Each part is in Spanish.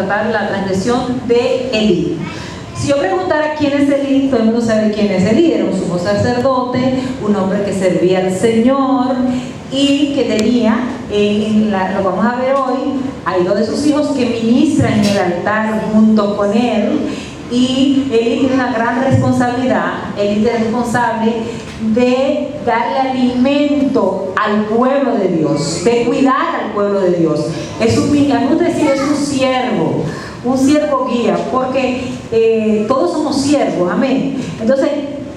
tratar la transgresión de Elí. Si yo preguntara quién es Elí, todo el mundo sabe quién es Elí. Era un sumo sacerdote, un hombre que servía al Señor y que tenía, lo vamos a ver hoy, hay dos de sus hijos que ministran en el altar junto con él. Y Elí tiene una gran responsabilidad. Elí es responsable de darle alimento al pueblo de Dios, de cuidar al pueblo de Dios. Es un siervo guía, porque todos somos siervos, amén. Entonces,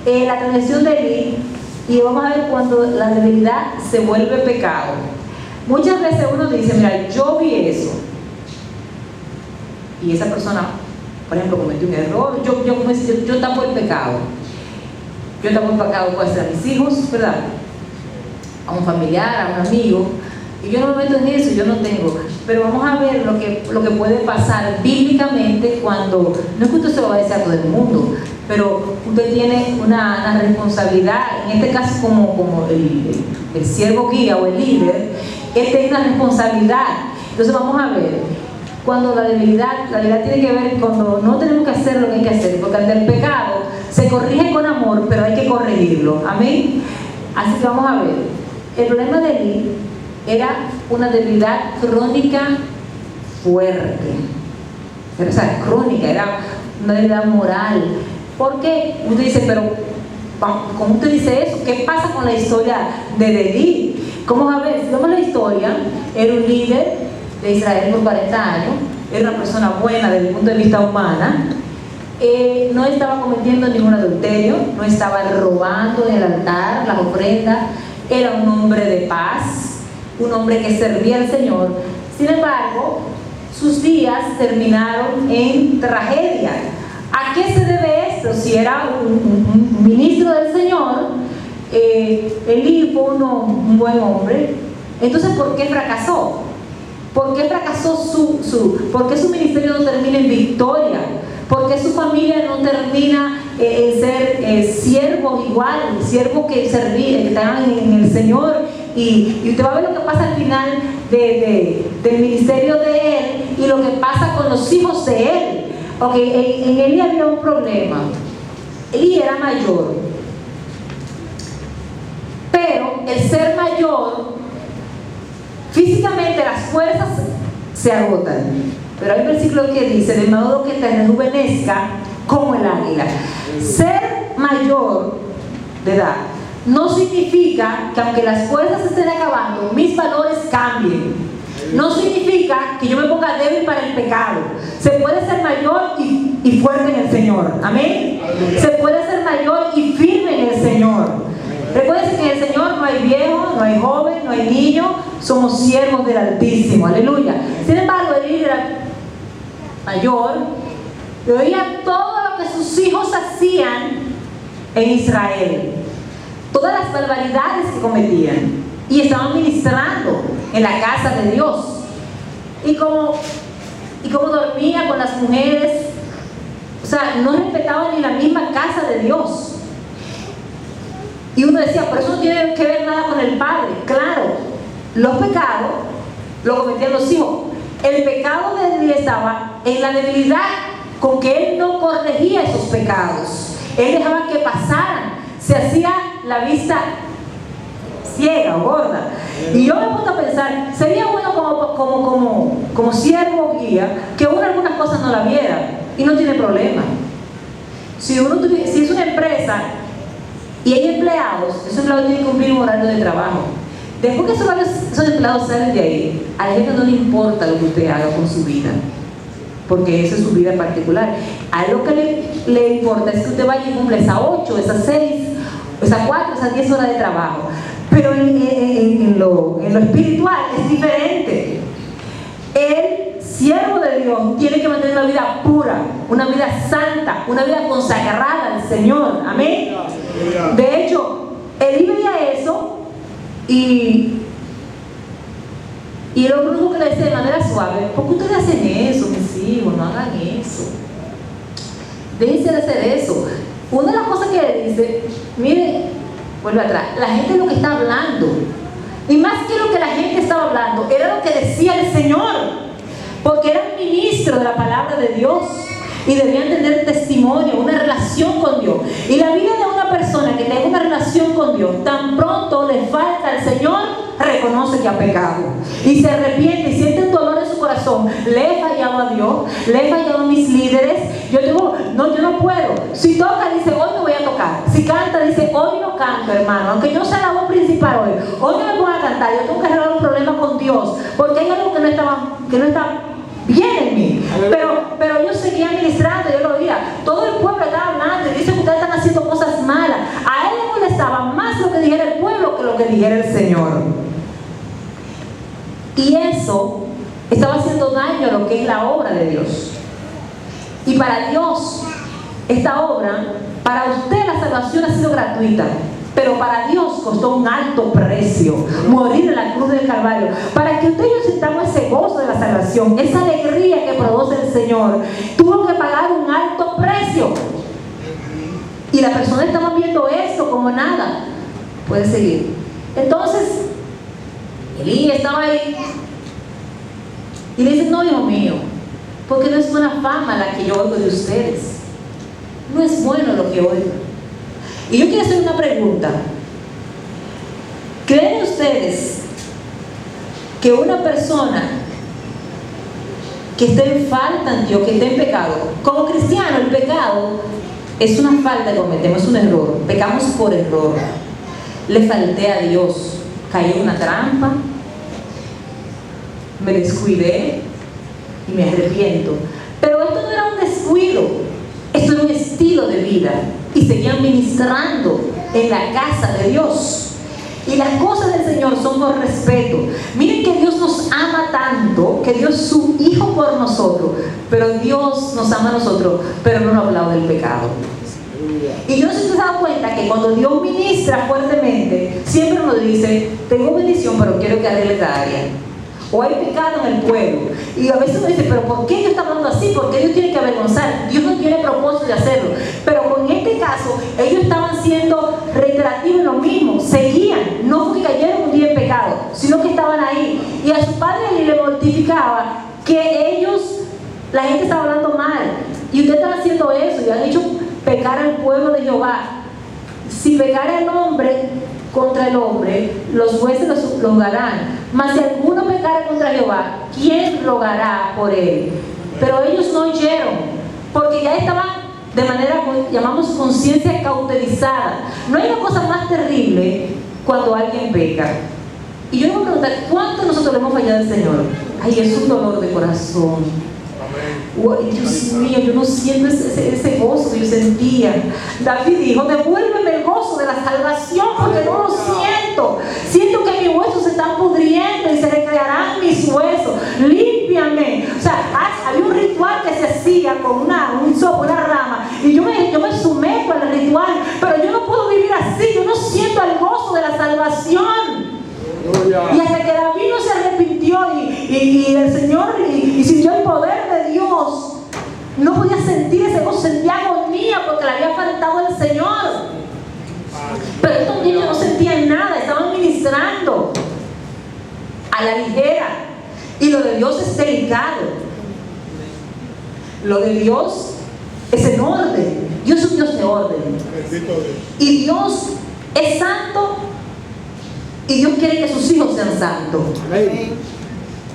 la transgresión de Elí, y vamos a ver cuando la debilidad se vuelve pecado. Muchas veces uno dice, mira, yo vi eso, y esa persona, por ejemplo, cometió un error, yo tapo el pecado. Yo tapo el pecado, puede ser a mis hijos, ¿verdad? A un familiar, a un amigo, y yo no me meto en eso, yo no tengo. Pero vamos a ver lo que puede pasar bíblicamente cuando, no es que usted se lo va a decir a todo el mundo, pero usted tiene una responsabilidad, en este caso como el siervo guía o el líder, él tiene una responsabilidad. Entonces vamos a ver, cuando la debilidad tiene que ver cuando no tenemos que hacer lo que hay que hacer, porque el del pecado se corrige con amor, pero hay que corregirlo, amén. Así que vamos a ver, el problema de Elí era una debilidad crónica fuerte, o sea, crónica, era una debilidad moral. Porque usted dice, pero ¿cómo usted dice eso? ¿Qué pasa con la historia de Elí? ¿Cómo a ver? Si vemos la historia, era un líder de Israel por 40 años, era una persona buena desde el punto de vista humana, no estaba cometiendo ningún adulterio, no estaba robando en el altar, las ofrendas, era un hombre de paz, un hombre que servía al Señor. Sin embargo, sus días terminaron en tragedia. ¿A qué se debe esto? Si era un ministro del Señor, Elí fue un buen hombre, entonces ¿por qué fracasó? ¿Por qué fracasó por qué su ministerio no termina en victoria? ¿Por qué su familia no termina en ser siervos igual, siervos que servían, que estaban en el Señor? Y usted va a ver lo que pasa al final del ministerio de él y lo que pasa con los hijos de él. Ok, en Elí había un problema. Elí era mayor, pero el ser mayor, físicamente las fuerzas se agotan. Pero hay un versículo que dice, de modo que te rejuvenezca como el águila. Ser mayor de edad no significa que aunque las fuerzas estén acabando, mis valores cambien. No significa que yo me ponga débil para el pecado. Se puede ser mayor y fuerte en el Señor. Amén. Se puede ser mayor y firme en el Señor. Recuerden que en el Señor no hay viejo, no hay joven, no hay niño. Somos siervos del Altísimo. Aleluya. Sin embargo, él era mayor y oía todo lo que sus hijos hacían en Israel. Todas las barbaridades que cometían. Y estaban ministrando en la casa de Dios. Y como dormía con las mujeres, o sea, no respetaba ni la misma casa de Dios. Y uno decía, por eso no tiene que ver nada con el padre. Claro, los pecados lo cometían los hijos. El pecado de Elí estaba en la debilidad con que él no corregía esos pecados. Él dejaba que pasaran. Se hacía la vista ciega o gorda. Y yo me pongo a pensar, sería bueno como siervo guía que uno algunas cosas no la viera y no tiene problema. Si es una empresa y hay empleados, esos empleados tienen que cumplir un horario de trabajo. Después que esos empleados salen de ahí, a la gente no le importa lo que usted haga con su vida, porque esa es su vida particular. A él lo que le importa es que usted vaya y cumple esas 8, esas 6, esas 4, esas 10 horas de trabajo. Pero en lo espiritual es diferente. El siervo de Dios tiene que mantener una vida pura, una vida santa, una vida consagrada al Señor. Amén. De hecho, Elí veía eso y el brujo que le decía de manera suave, ¿por qué ustedes hacen eso, mis hijos? No hagan eso. Déjense de hacer eso. Una de las cosas que le dice, mire, vuelve atrás, la gente lo que está hablando, y más que lo que la gente estaba hablando, era lo que decía el Señor, porque era un ministro la palabra de Dios y debían tener testimonio, una relación con Dios. Y la vida de una persona que tenga una relación con Dios, tan pronto le falta al Señor, reconoce que ha pecado y se arrepiente y siente un dolor en su corazón. Le he fallado a Dios, le he fallado a mis líderes. Yo no puedo. Si toca, dice, hoy no voy a tocar. Si canta, dice, hoy no canto, hermano. Aunque yo sea la voz principal hoy no me pongo a cantar. Yo tengo que arreglar un problema con Dios, porque hay algo que no está bien en mí. Pero yo seguía ministrando, yo lo oía. Todo el pueblo estaba hablando y dice que ustedes están haciendo cosas malas. A él le molestaba más lo que dijera el pueblo que lo que dijera el Señor. Y eso estaba haciendo daño a lo que es la obra de Dios. Y para Dios, esta obra, para usted la salvación ha sido gratuita, pero para Dios costó un alto precio morir en la cruz del Calvario. Para que usted y yo sintamos ese gozo de la salvación, esa alegría que produce el Señor, tuvo que pagar un alto precio. Y las personas estaban viendo esto como nada. Puede seguir. Entonces, Elí estaba ahí y le dice, no, hijo mío, porque no es buena fama la que yo oigo de ustedes. No es bueno lo que oigo. Y yo quiero hacer una pregunta. ¿Creen ustedes que una persona que esté en falta en Dios, que esté en pecado, como cristiano, el pecado es una falta que cometemos, es un error, pecamos por error, le falté a Dios, caí en una trampa, me descuidé y me arrepiento? Pero esto no era un descuido, esto era un estilo de vida. Y seguían ministrando en la casa de Dios. Y las cosas del Señor son con respeto. Miren que Dios nos ama tanto, que dio su Hijo por nosotros. Pero Dios nos ama a nosotros, pero no nos habla del pecado. Y yo no sé si se han dado cuenta que cuando Dios ministra fuertemente, siempre nos dice, tengo bendición, pero quiero que arregle esta área. O hay pecado en el pueblo. Y a veces uno dice, pero ¿por qué Dios está hablando así? ¿Por qué Dios tiene que avergonzar? Dios no tiene propósito de hacerlo. Pero con este caso, ellos estaban siendo reiterativos en lo mismo. Seguían. No fue que cayeron un día en pecado, sino que estaban ahí. Y a su padre le mortificaba que la gente estaba hablando mal. Y ustedes están haciendo eso. Y han hecho pecar al pueblo de Jehová. Si pecara el hombre contra el hombre, los jueces los juzgarán. Mas si alguno pecare contra Jehová, ¿quién rogará por él? Pero ellos no oyeron, porque ya estaban de manera, llamamos conciencia cauterizada. No hay una cosa más terrible cuando alguien peca. Y yo me voy a preguntar, ¿cuánto nosotros le hemos fallado al Señor? Ay, es un dolor de corazón. Uy, Dios mío, yo no siento ese gozo que yo sentía. David dijo, devuélveme el gozo de la salvación, porque no lo siento. Siento que mis huesos se están pudriendo y se recrearán mis huesos. Límpiame. O sea, había un ritual que se hacía con un sopo, una rama, y yo me sumerjo al ritual, pero yo no puedo vivir así. Yo no siento el gozo de la salvación. Y hasta que David no se arrepintió y el Señor y sintió el poder de Dios, no podía sentir ese gozo, sentía agonía porque le había faltado el Señor. Pero estos niños no sentían nada, estaban ministrando a la ligera. Y lo de Dios es delicado. Lo de Dios es en orden. Dios es un Dios de orden. Y Dios es santo. Y Dios quiere que sus hijos sean santos.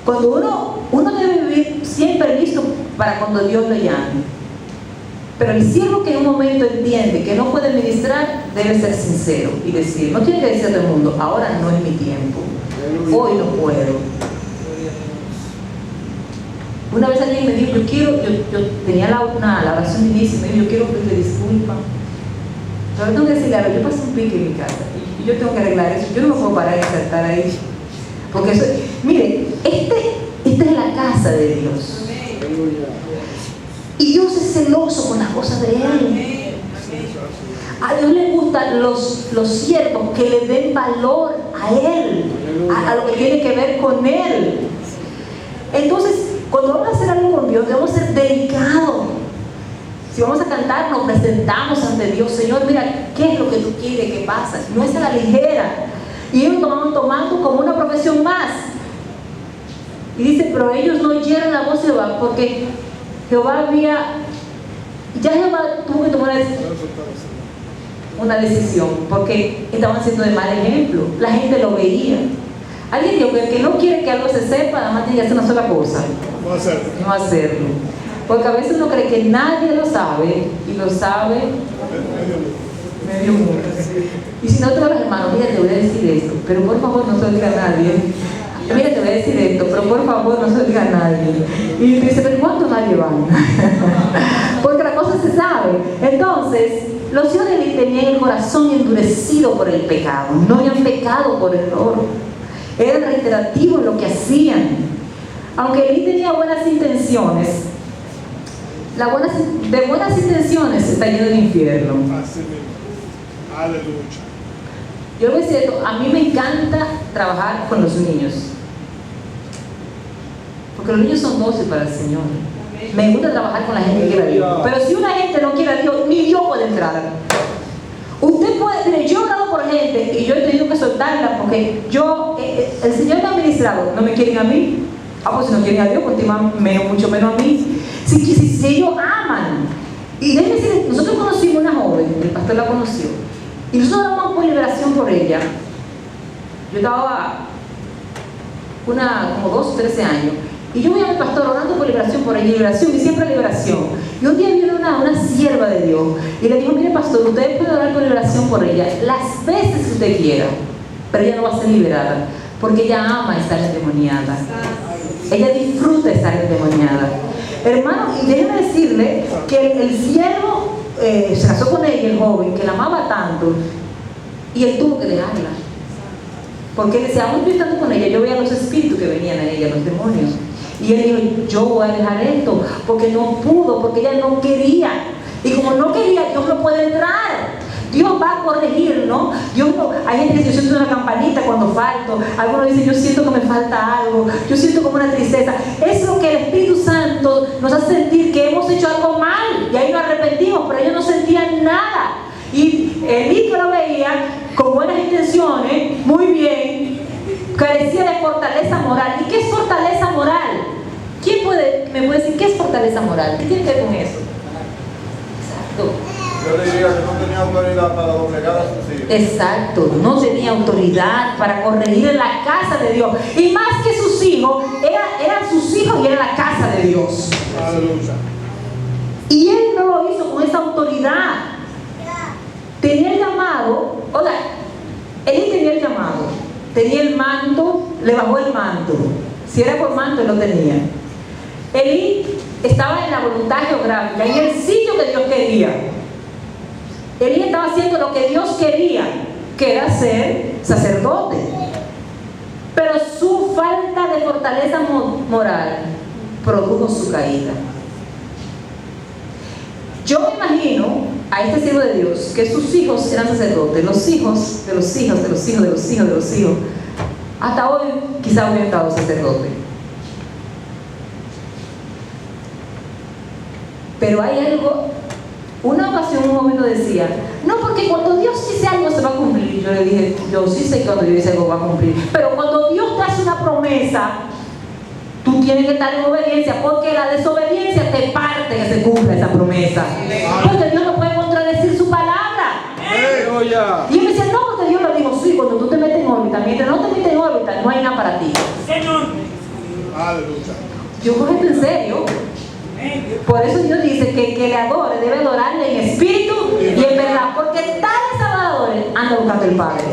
Cuando uno debe vivir siempre listo para cuando Dios lo llame. Pero el siervo que en un momento entiende que no puede ministrar, debe ser sincero y decir, no tiene que decir a todo el mundo, ahora no es mi tiempo, hoy no puedo. Una vez alguien me dijo, yo tenía una oración de inicio, y me dijo, yo quiero pedirle disculpas. Pero tengo que decirle, a ver, yo pasé un pique en mi casa y yo tengo que arreglar eso. Yo no me puedo parar y saltar ahí. Porque eso, mire, esta es la casa de Dios. Y Dios es celoso con las cosas de Él. A Dios le gustan los siervos que le den valor a Él, a lo que tiene que ver con Él. Entonces, cuando vamos a hacer algo con Dios, debemos ser delicados. Si vamos a cantar, nos presentamos ante Dios. Señor, mira, ¿qué es lo que tú quieres que pasa? No es a la ligera. Y ellos tomando como una profesión más. Y dice, pero ellos no oyeron la voz de Jehová, porque Jehová tuvo que tomar una decisión, porque estaban siendo de mal ejemplo. La gente lo veía. Alguien dijo que el que no quiere que algo se sepa, nada más tiene que hacer una sola cosa: no hacerlo. Porque a veces uno cree que nadie lo sabe, y lo sabe medio mundo. Y si no, todos los hermanos, mira, te voy a decir esto, pero por favor no se lo diga a nadie. Mira, te voy a decir esto, pero por favor no se lo diga a nadie. Y tú dices, pero ¿cuánto nadie va? Porque la cosa se sabe. Entonces, los hijos de Elí tenían el corazón endurecido por el pecado. No habían pecado por error. Eran reiterativos en lo que hacían. Aunque Elí tenía buenas intenciones, de buenas intenciones está lleno del infierno. Así mismo. Aleluya. Yo voy a decir esto, a mí me encanta trabajar con los niños, porque los niños son dóciles para el Señor. Me gusta trabajar con la gente que quiere a Dios. Pero si una gente no quiere a Dios, ni Dios puede entrar. Usted puede, mire, yo he orado por gente y yo he tenido que soltarla porque el Señor me ha ministrado. No me quieren a mí. Pues si no quieren a Dios, continúan mucho menos a mí. Si ellos aman. Y déjenme decir, nosotros conocimos una joven, el pastor la conoció, y nosotros oramos por liberación por ella. Yo estaba como 12 o 13 años, y yo voy a mi pastor orando por liberación por ella, liberación, y siempre liberación. Y un día vino una sierva de Dios, y le dijo, mire pastor, usted puede orar por liberación por ella las veces que usted quiera, pero ella no va a ser liberada, porque ella ama estar endemoniada. Ella disfruta estar endemoniada. Hermano, y déjeme decirle que el siervo se casó con ella, el joven, que la amaba tanto, y él tuvo que dejarla. Porque él decía, aún yo estando con ella, yo veía los espíritus que venían a ella, los demonios. Y él dijo, yo voy a dejar esto, porque no pudo, porque ella no quería. Y como no quería, Dios no puede entrar. Dios va a corregir, ¿no? Hay gente que dice, yo siento una campanita cuando falto. Algunos dicen, yo siento que me falta algo. Yo siento como una tristeza. Es lo que el Espíritu Santo nos hace sentir que hemos hecho algo mal. Y ahí nos arrepentimos, pero ellos no sentían nada. Y Elí, que lo veía con buenas intenciones, muy bien, carecía de fortaleza moral. ¿Y qué es fortaleza moral? ¿Quién me puede decir qué es fortaleza moral? ¿Qué tiene que ver con eso? Exacto. Yo le diría que no tenía autoridad para doblegar a sus hijos. Exacto, no tenía autoridad para corregir en la casa de Dios. Y más que sus hijos, eran sus hijos y era la casa de Dios. Aleluya. Y él no lo hizo con esa autoridad. Tenía el llamado, oiga, él tenía el llamado, tenía el manto, le bajó el manto. Si era por manto, él lo tenía. Elí estaba en la voluntad geográfica, en el sitio que Dios quería. Elí estaba haciendo lo que Dios quería, que era ser sacerdote. Pero su falta de fortaleza moral produjo su caída. Yo me imagino a este siervo de Dios que sus hijos eran sacerdotes, los hijos de los hijos de los hijos de los hijos de los hijos. Hasta hoy quizá hubiera estado sacerdote. Pero hay algo. Una ocasión un joven lo decía, no, porque cuando Dios dice algo se va a cumplir. Yo le dije, yo sí sé que cuando Dios dice algo va a cumplir, pero cuando Dios te hace una promesa, tú tienes que estar en obediencia, porque la desobediencia te parte que se cumpla esa promesa. Porque Dios no puede contradecir su palabra. Y él me decía, no, porque Dios lo dijo, sí, cuando tú te metes en órbita, mientras no te metes en órbita, no hay nada para ti. Aleluya. Yo cojo esto en serio. Por eso Dios dice que el que le adore debe adorarle en espíritu y en verdad, porque tales adoradores andan buscando el Padre.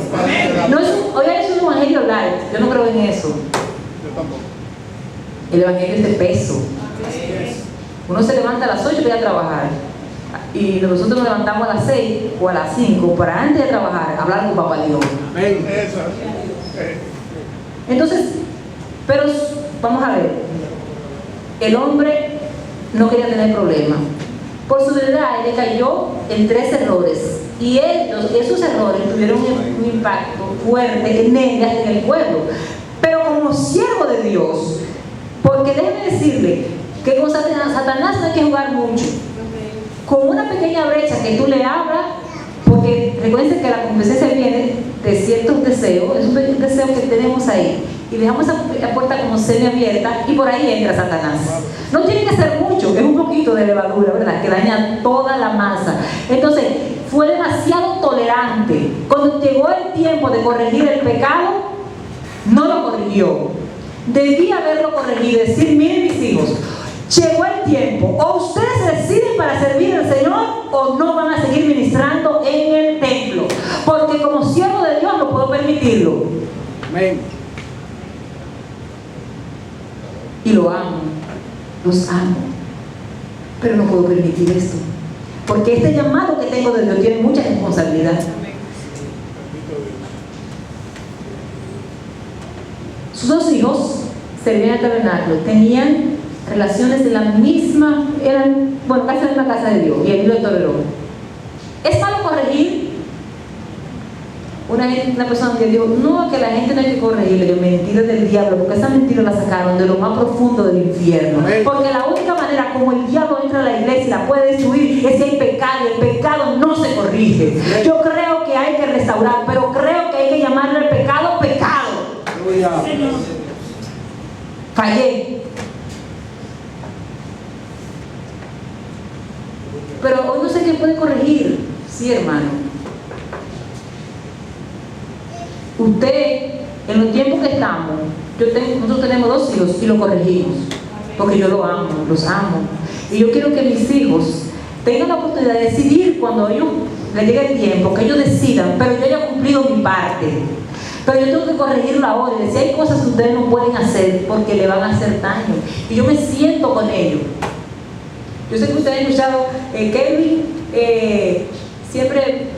No es un evangelio light, yo no creo en eso. Yo tampoco. El evangelio es de peso. Uno se levanta a las 8 para ir a trabajar, y nosotros nos levantamos a las 6 o a las 5 para antes de trabajar hablar con Papá Dios. Eso. Entonces, pero vamos a ver, el hombre no quería tener problemas. Por su verdad, él cayó en 3 errores, y esos errores tuvieron un impacto fuerte en ella y en el pueblo. Pero como siervo de Dios, porque déjeme decirle que con Satanás no hay que jugar mucho. Con una pequeña brecha que tú le abras, Porque recuerden que la complacencia viene de ciertos deseos, es un deseo que tenemos ahí. Y dejamos la puerta como semiabierta y por ahí entra Satanás. No tiene que ser mucho, es un poquito de levadura, ¿verdad? Que daña toda la masa. Entonces, fue demasiado tolerante. Cuando llegó el tiempo de corregir el pecado, no lo corrigió. Debía haberlo corregido y decir, miren mis hijos, llegó el tiempo, o ustedes se deciden para servir al Señor o no van a seguir ministrando en el templo. Porque como siervo de Dios no puedo permitirlo. Amén. Y lo amo, los amo, pero no puedo permitir esto, porque este llamado que tengo de Dios tiene mucha responsabilidad. Sus dos hijos servían al tabernáculo, tenían relaciones de la misma, eran, bueno, casi la misma casa de Dios, y él lo toleró. ¿Es malo corregir? Una persona que dijo, no, que la gente no hay que corregirle, mentiras del diablo, porque esa mentira la sacaron de lo más profundo del infierno. Porque la única manera como el diablo entra a la iglesia y la puede destruir es si hay pecado, y el pecado no se corrige. Yo creo que hay que restaurar, pero creo que hay que llamarle al pecado pecado. Fallé. Pero hoy no sé quién puede corregir. Sí, hermano. Usted, en los tiempos que estamos, nosotros tenemos dos hijos y lo corregimos, porque yo lo amo, los amo. Y yo quiero que mis hijos tengan la oportunidad de decidir cuando ellos les llegue el tiempo, que ellos decidan, pero yo haya cumplido mi parte. Pero yo tengo que corregirlo ahora y decir, hay cosas que ustedes no pueden hacer porque le van a hacer daño. Y yo me siento con ellos. Yo sé que ustedes han escuchado, Kevin, siempre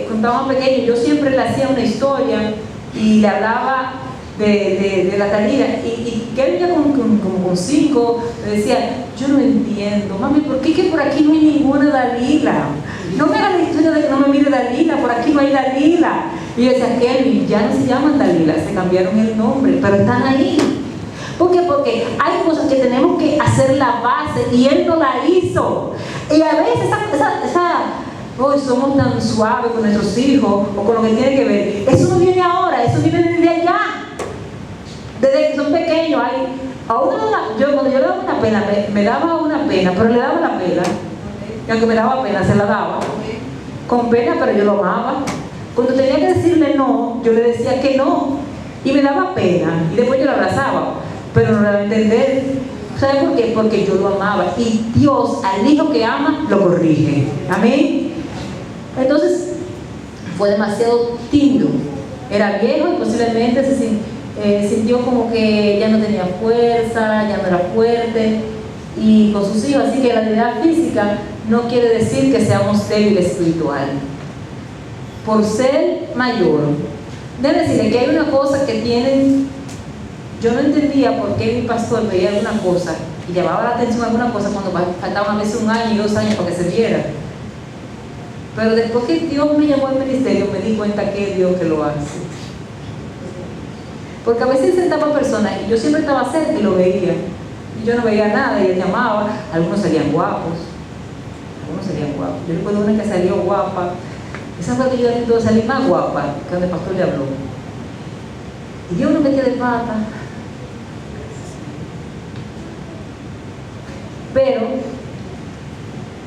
cuando estaba pequeño, yo siempre le hacía una historia y le hablaba de la Talía, y Kevin ya como con 5 le decía, yo no entiendo, mami, ¿por qué que por aquí no hay ninguna Dalila? No me hagas la historia de que no me mire Dalila, por aquí no hay Dalila. Y yo decía, Kevin, ya no se llaman Dalila, se cambiaron el nombre, pero están ahí. ¿Por qué? Porque hay cosas que tenemos que hacer la base y él no la hizo. Y a veces hoy somos tan suaves con nuestros hijos o con lo que tiene que ver. Eso no viene ahora, eso viene desde allá. Desde que son pequeños. Cuando yo le daba una pena, me daba una pena, pero le daba la pena. Y aunque me daba pena, se la daba. Con pena, pero yo lo amaba. Cuando tenía que decirle no, yo le decía que no. Y me daba pena. Y después yo lo abrazaba. Pero no le daba a entender. ¿Sabe por qué? Porque yo lo amaba. Y Dios, al hijo que ama, lo corrige. Amén. Entonces, fue demasiado tímido. Era viejo y posiblemente se sintió como que ya no tenía fuerza, ya no era fuerte. Y con sus hijos, así que la debilidad física no quiere decir que seamos débiles espiritual. Por ser mayor, debe decirle que hay una cosa que tienen. Yo no entendía por qué mi pastor veía alguna cosa y llamaba la atención a alguna cosa cuando faltaban a veces 1 año y 2 años para que se viera. Pero después que Dios me llamó al ministerio, me di cuenta que es Dios que lo hace. Porque a veces sentaba personas y yo siempre estaba cerca y lo veía. Y yo no veía nada y él llamaba. Algunos salían guapos. Yo recuerdo una que salió guapa. Esa fue que yo tuve que salir más guapa que cuando el pastor le habló. Y yo no metía de pata. Pero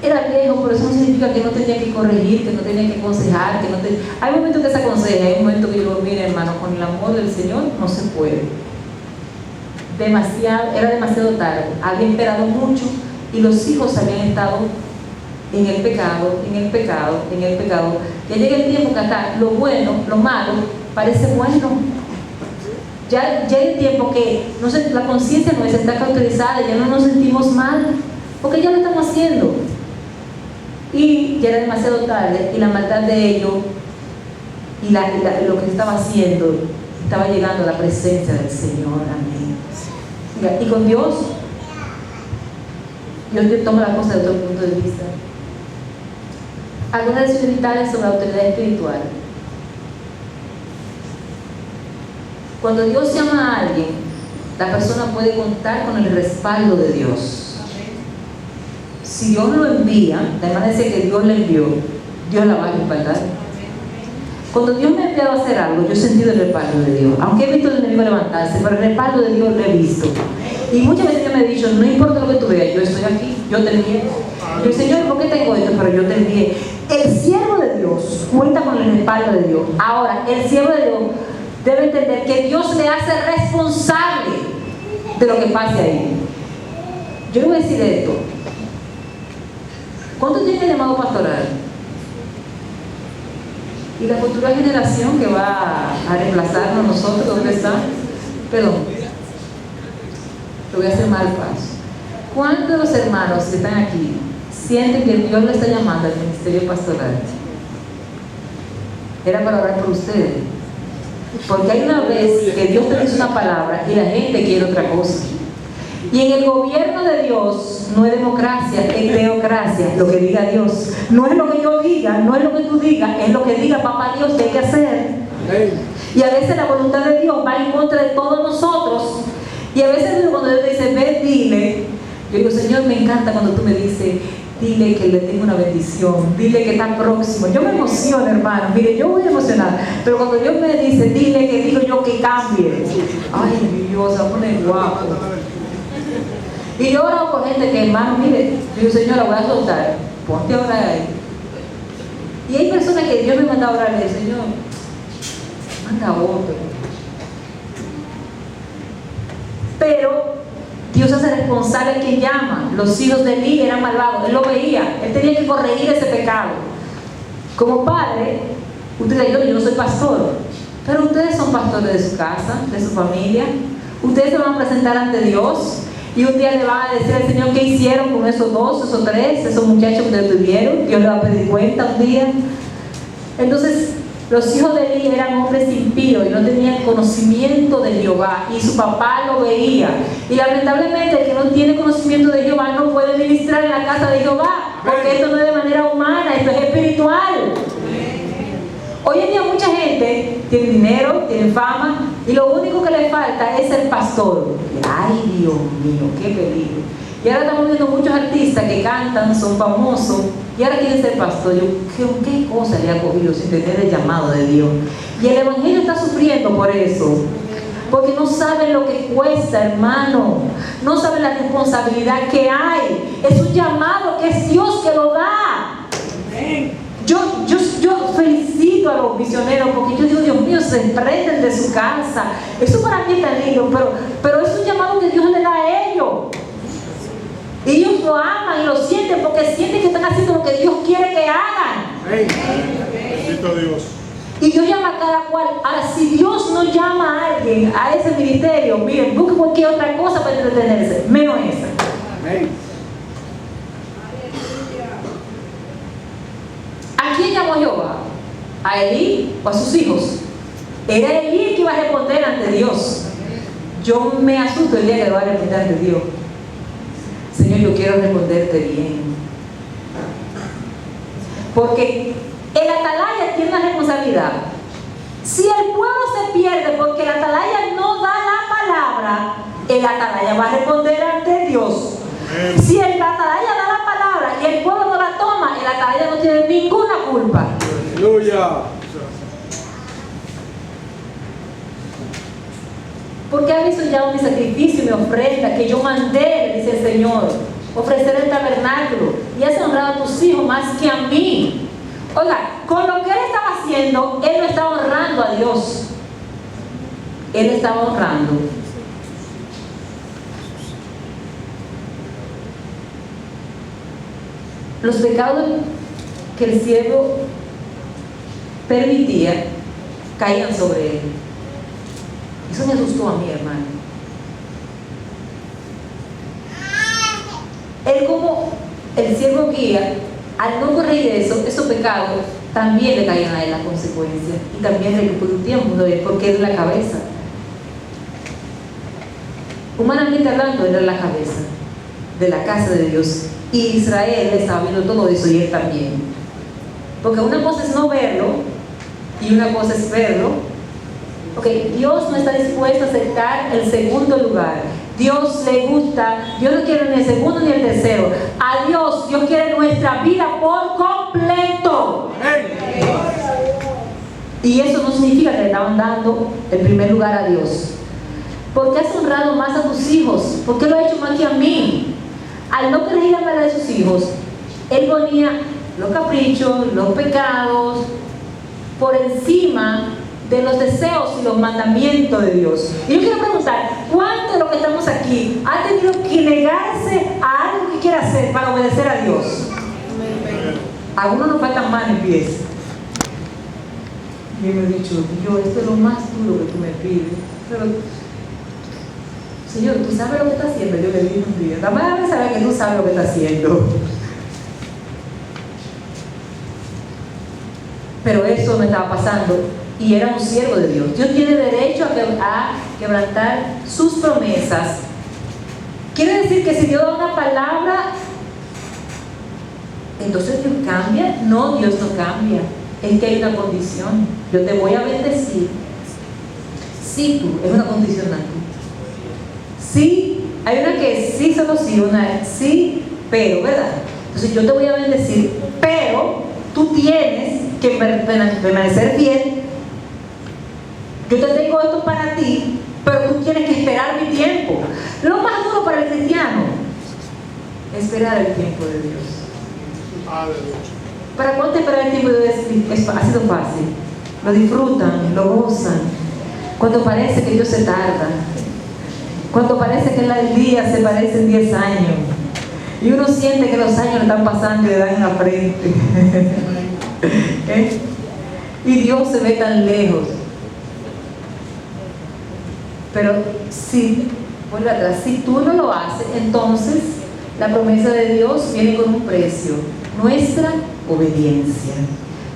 era viejo, pero eso no significa que no tenía que corregir, que no tenía que aconsejar, hay momentos que se aconseja, hay momentos que yo digo, mire hermano, con el amor del Señor no se puede. Era demasiado tarde, había esperado mucho y los hijos habían estado en el pecado. Ya llega el tiempo que hasta lo bueno, lo malo, parece bueno. Ya el tiempo que la conciencia nuestra está cauterizada, ya no nos sentimos mal, porque ya lo estamos haciendo. Y ya era demasiado tarde, y la maldad de ellos y lo que estaba haciendo estaba llegando a la presencia del Señor. Amén. Y con Dios te toma la cosa de otro punto de vista. Algunas lecciones vitales sobre la autoridad espiritual. Cuando Dios llama a alguien, la persona puede contar con el respaldo de Dios. Si Dios lo envía, la hermana dice que Dios le envió, Dios la va a respaldar. Cuando Dios me ha enviado a hacer algo, yo he sentido el respaldo de Dios. Aunque he visto al enemigo levantarse, pero el respaldo de Dios lo he visto. Y muchas veces yo me he dicho, no importa lo que tú veas, yo estoy aquí, yo te envié. Yo, Señor, ¿por qué tengo esto? Pero yo te envié. El siervo de Dios cuenta con el respaldo de Dios. Ahora, el siervo de Dios debe entender que Dios le hace responsable de lo que pase ahí. Yo le voy a decir esto. ¿Cuánto tiene el llamado pastoral? Y la futura generación que va a reemplazarnos a nosotros, ¿dónde está? Perdón, lo voy a hacer mal paso. ¿Cuántos de los hermanos que están aquí sienten que Dios le está llamando al ministerio pastoral? Era para orar por ustedes. Porque hay una vez que Dios te dice una palabra y la gente quiere otra cosa. Y en el gobierno de Dios no es democracia, es teocracia, lo que diga Dios. No es lo que yo diga, no es lo que tú digas, es lo que diga papá Dios que hay que hacer. Y a veces la voluntad de Dios va en contra de todos nosotros. Y a veces cuando Dios dice, ve, dile, yo digo, Señor, me encanta cuando tú me dices, dile que le tengo una bendición, dile que está próximo. Yo me emociono, hermano, mire, yo voy a emocionar, pero cuando Dios me dice, dile que digo yo que cambie, ay Dios, se va a poner guapo. Y yo oro por gente que, hermano, mire, yo digo, Señor, la voy a soltar, ponte a orar ahí. Y hay personas que Dios me manda a orar y dice, Señor, manda otro. Pero Dios hace responsable a quien llama. Los hijos de Eli eran malvados, él lo veía, él tenía que corregir ese pecado. Como padre, ustedes, yo no soy pastor, pero ustedes son pastores de su casa, de su familia. Ustedes se van a presentar ante Dios y un día le van a decir al Señor qué hicieron con esos dos, esos tres, esos muchachos que ustedes tuvieron. Dios le va a pedir cuenta un día. Entonces, los hijos de Eli eran hombres impíos y no tenían conocimiento de Jehová, y su papá lo veía. Y lamentablemente el que no tiene conocimiento de Jehová no puede ministrar en la casa de Jehová, porque esto no es de manera humana, esto es espiritual. Hoy en día mucha gente tiene dinero, tiene fama, y lo único que le falta es el pastor. Ay, Dios mío, qué peligro. Y ahora estamos viendo muchos artistas que cantan, son famosos, y ahora quieren ser pastor. Yo, ¿qué cosa le ha cogido sin tener el llamado de Dios? Y el evangelio está sufriendo por eso. Porque no saben lo que cuesta, hermano. No saben la responsabilidad que hay. Es un llamado que es Dios que lo da. Yo felicito a los misioneros porque yo digo, Dios mío, se prenden de su casa. Eso para mí está lindo, pero es un llamado que Dios le da a ellos. Y ellos lo aman y lo sienten porque sienten que están haciendo lo que Dios quiere que hagan. Bendito Dios. Y Dios llama a cada cual. Ahora, si Dios no llama a alguien a ese ministerio, miren, busque cualquier otra cosa para entretenerse, menos esa. ¿A quién llamó Jehová? ¿A Elí o a sus hijos? Era Elí el que iba a responder ante Dios. Yo me asusto el día que le va a responder ante Dios. Señor, yo quiero responderte bien. Porque el atalaya tiene una responsabilidad. Si el pueblo se pierde porque el atalaya no da la palabra, el atalaya va a responder ante Dios. Si el atalaya da la palabra y el pueblo no la toma, el atalaya no tiene ninguna culpa. Aleluya. Porque ha visto ya mi sacrificio y mi ofrenda que yo mandé, dice el Señor, ofrecer el tabernáculo, y has honrado a tus hijos más que a mí. Oiga, con lo que él estaba haciendo, él no estaba honrando a Dios, él estaba honrando. Los pecados que el siervo permitía caían sobre él. Eso me asustó a mí, hermano. Él, como el siervo guía, al no corregir eso, esos pecados también le caían a él las consecuencias, y también le quitó un tiempo, ¿no? Porque él es la cabeza. Humanamente hablando, él era la cabeza de la casa de Dios, y Israel estaba viendo todo eso, y él también. Porque una cosa es no verlo y una cosa es verlo. Okay, Dios no está dispuesto a aceptar el segundo lugar. Dios le gusta, Dios no quiere ni el segundo ni el tercero. A Dios quiere nuestra vida por completo. Y eso no significa que le estaban dando el primer lugar a Dios. ¿Por qué has honrado más a tus hijos? ¿Por qué lo ha hecho más que a mí? Al no creer la verdad de sus hijos, él ponía los caprichos, los pecados, por encima de los deseos y los mandamientos de Dios. Y yo quiero preguntar, ¿cuántos de los que estamos aquí ha tenido que negarse a algo que quiere hacer para obedecer a Dios? Algunos nos faltan manos y pies. Y yo me he dicho, Dios, esto es lo más duro que tú me pides. Pero, Señor, ¿tú sabes lo que está haciendo? Yo le dije un día, dame a saber que tú sabes lo que está haciendo. Pero eso me estaba pasando y era un siervo de Dios. Dios tiene derecho a quebrantar sus promesas. Quiere decir que si Dios da una palabra, entonces Dios cambia. No, Dios no cambia. Es que hay una condición. Yo te voy a bendecir si tú, es una condicional. Sí, hay una que es sí, solo sí, una es sí, pero, ¿verdad? Entonces yo te voy a bendecir, pero tú tienes que permanecer fiel. Yo te tengo esto para ti, pero tú tienes que esperar mi tiempo. Lo más duro para el cristiano es esperar el tiempo de Dios. ¿Para cuánto esperar el tiempo de Dios? Ha sido fácil. Lo disfrutan, lo gozan. Cuando parece que Dios se tarda, cuando parece que el día se parece en 10 años y uno siente que los años le están pasando y le dan en la frente. Y Dios se ve tan lejos. Pero si, vuelve atrás, si tú no lo haces, entonces la promesa de Dios viene con un precio: nuestra obediencia.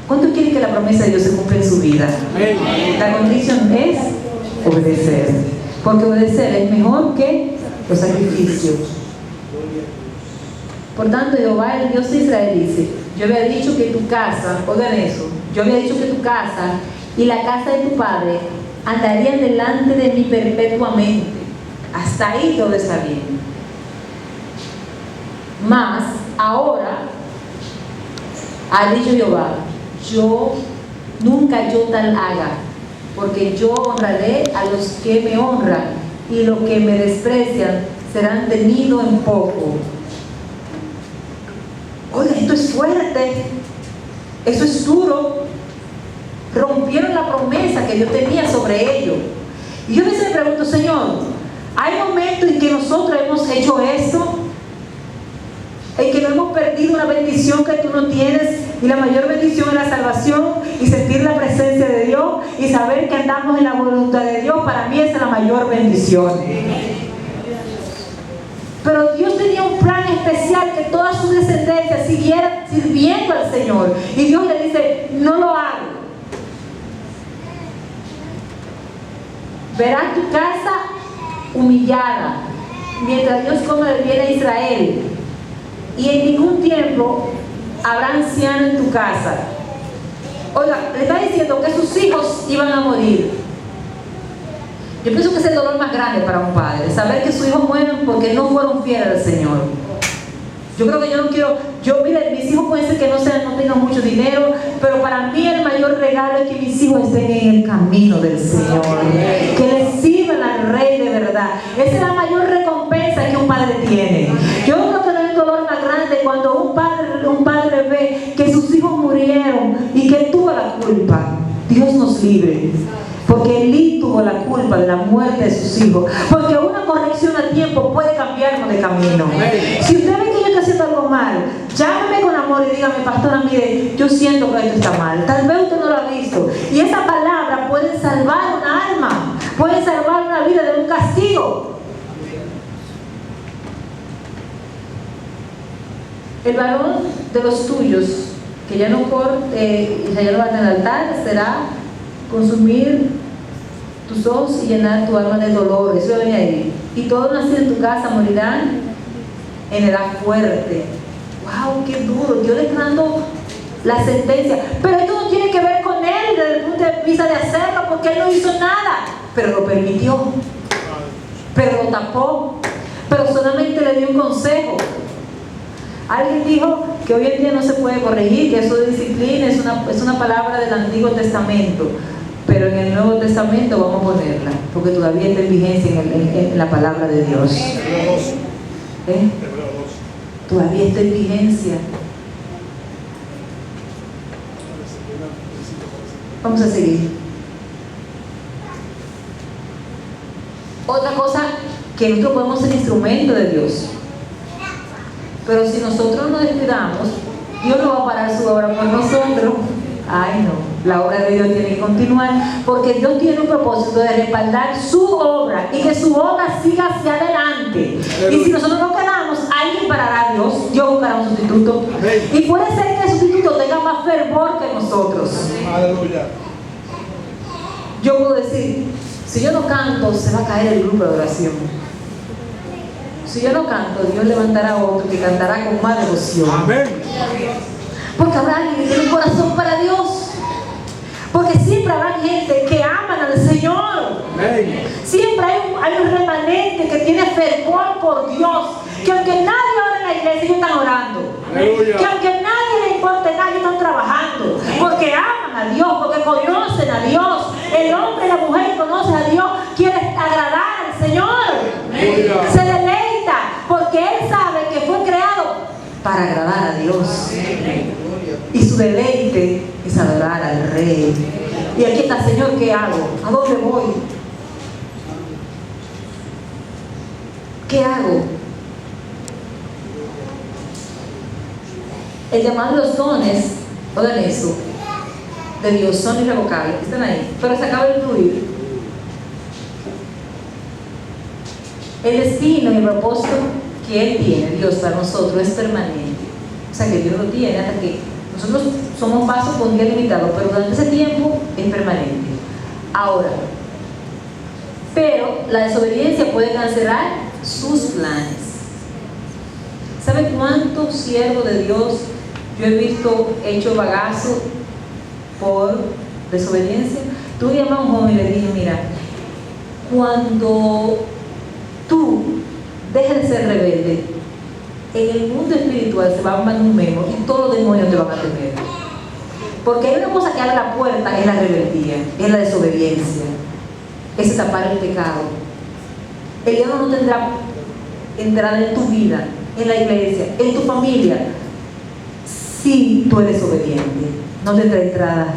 ¿Cuánto quiere que la promesa de Dios se cumpla en su vida? La condición es obedecer, porque obedecer es mejor que los sacrificios. Por tanto, Jehová, el Dios de Israel, dice: yo había dicho que tu casa, oigan eso, yo había dicho que tu casa y la casa de tu padre andarían delante de mí perpetuamente. Hasta ahí todo está bien. Mas ahora ha dicho Jehová: nunca yo tal haga, porque yo honraré a los que me honran, y los que me desprecian serán tenidos en poco. Oiga, esto es fuerte, eso es duro. Rompieron la promesa que Dios tenía sobre ellos. Y yo a veces me pregunto, Señor, ¿hay momentos en que nosotros hemos hecho esto? En que no hemos perdido una bendición que tú no tienes, y la mayor bendición es la salvación y sentir la presencia de Dios y saber que andamos en la voluntad de Dios. Para mí esa es la mayor bendición. Pero Dios tenía un plan especial, que toda su descendencia siguiera sirviendo al Señor, y Dios le dice: no lo hago. Verás tu casa humillada mientras Dios come el bien de Israel, y en ningún tiempo habrá anciano en tu casa. Oiga, le está diciendo que sus hijos iban a morir. Yo pienso que es el dolor más grande para un padre, saber que sus hijos mueren porque no fueron fieles al Señor. Yo creo que yo no quiero, mire, mis hijos pueden ser que no tengan mucho dinero, pero para mí el mayor regalo es que mis hijos estén en el camino del Señor, que les sirvan al Rey de verdad. Esa es la mayor recompensa que un padre tiene. Yo creo que no hay un dolor más grande cuando un padre ve que sus hijos murieron y que él tuvo la culpa. Dios nos libre, porque él tuvo la culpa de la muerte de sus hijos, porque una corrección a tiempo puede cambiarnos de camino. Si usted ve que yo estoy haciendo algo mal, llámeme con amor y dígame: pastora, mire, yo siento que esto está mal. Tal vez usted no lo ha visto, y esa palabra puede salvar una alma, puede salvar una vida de un castigo. El varón de los tuyos que ya no corte y ya no va en el altar será consumir tus ojos y llenar tu alma de dolor. Eso venía ahí. Y todos nacidos en tu casa morirán en edad fuerte. ¡Wow! ¡Qué duro! Dios le está dando la sentencia. Pero esto no tiene que ver con él desde el punto de vista de hacerlo, porque él no hizo nada, pero lo permitió, pero lo tapó, pero solamente le dio un consejo. Alguien dijo que hoy en día no se puede corregir, que eso de disciplina es una palabra del Antiguo Testamento, pero en el Nuevo Testamento vamos a ponerla, porque todavía está en vigencia en la palabra de Dios. Hebreo 2. ¿Eh? Hebreo 2. Todavía está en vigencia. Vamos a seguir. Otra cosa, que nosotros podemos ser instrumento de Dios. Pero si nosotros nos descuidamos, Dios no va a parar su obra por nosotros. Ay no, la obra de Dios tiene que continuar, porque Dios tiene un propósito de respaldar su obra y que su obra siga hacia adelante. Y si nosotros no quedamos, alguien parará a Dios, Dios buscará un sustituto. Y puede ser que el sustituto tenga más fervor que nosotros. Aleluya. Yo puedo decir, si yo no canto, se va a caer el grupo de oración. Si yo no canto, Dios levantará a otro que cantará con más devoción. Amén. Porque habrá alguien que tiene un corazón para Dios. Porque siempre habrá gente que aman al Señor. Amén. Siempre hay un remanente que tiene fervor por Dios. Que aunque nadie ora en la iglesia, ellos están orando. Aleluya. Que aunque a nadie le importe nada, ellos están trabajando. Porque aman a Dios, porque conocen a Dios. El hombre y la mujer que conocen a Dios quiere agradar al Señor. Aleluya. Se deleita porque Él sabe que fue creado para agradar a Dios. Y su deleite es adorar al Rey. Y aquí está, Señor, ¿qué hago? ¿A dónde voy? ¿Qué hago? El llamado de los dones, oigan eso, de Dios son irrevocables, están ahí, pero se acaba de fluir. El destino y el propósito que Él tiene, Dios, para nosotros es permanente. O sea, que Dios lo tiene hasta que nosotros somos pasos por un día limitado, pero durante ese tiempo es permanente. Ahora, pero la desobediencia puede cancelar sus planes. ¿Sabe cuántos siervos de Dios yo he visto hecho bagazo por desobediencia? Tuve llamado a un joven y le dije, mira, cuando tú dejes de ser rebelde, en el mundo espiritual se va a armar un memo y todos los demonios te van a temer. Porque hay una cosa que abre la puerta, es la rebeldía, es la desobediencia, es tapar el pecado. El diablo no tendrá entrada en tu vida, en la iglesia, en tu familia, si tú eres obediente. No tendrá entrada.